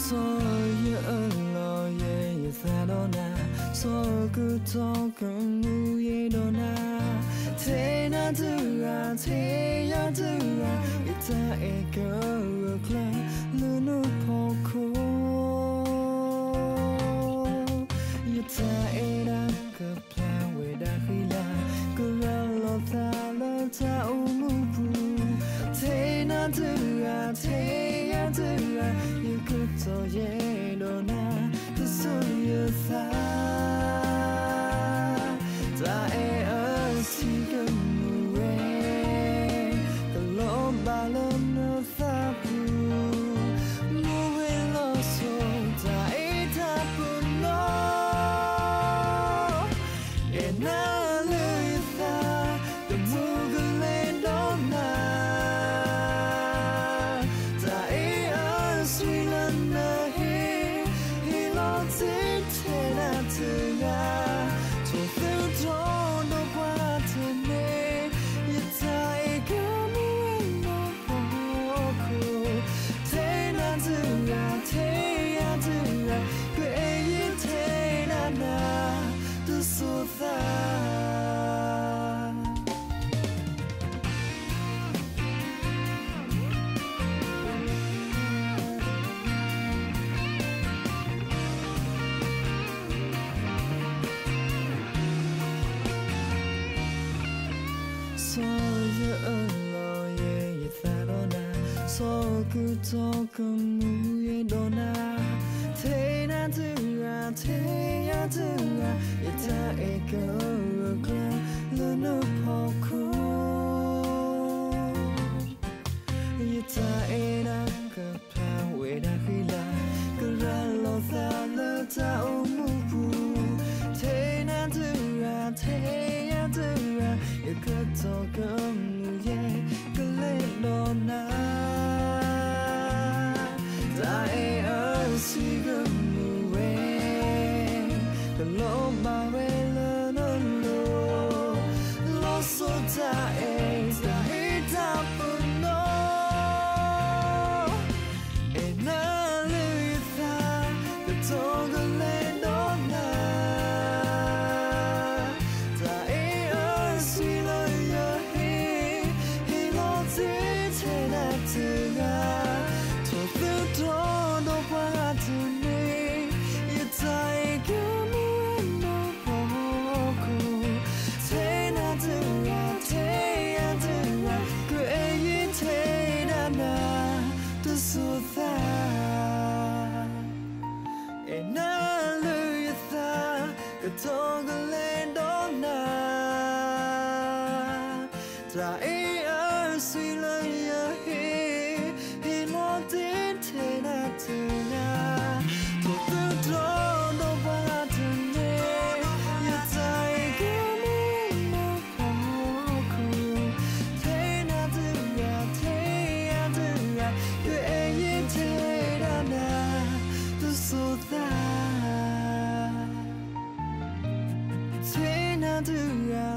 so you lo ye sadona so good talk nu ye dona te na dura te ya dura ita e go kla lunu poko ita e da ka plan we da khila ku lo ta umu pu te na dura te ya dura you could so ye dona the so you sa ta e si go we the lo ba lo no sa pu mo we lo so ta e ta pu no e na lu sa the mugle dona ta e sweet na he lo te na tu ya to feel drawn no what me you tai come no ko te na tu ya ke ye te na tu so tha so you lo ye sadona so good talk nu ye dona te na dura te ya dura ita e go kla lunu poko ita e na ka plan we da khila ka lo sa la ta umu pu te na dura te ya dura you could talk ye kle lo na ta e si go we the lo ba we lo lo so ta e ta pu no e na lu ta the talk le no na ta e si lo yo he lo te na tu ga to feel drawn no what to me you tai come no poko te na tu ya ku e ye te na tu so tha e na lu tha ka tong le do na ta e sui lo ya he lo te na tu na to tu no ba tu ne you tai come no poko te na tu ya ku e ye te na tu so tha te na tu ya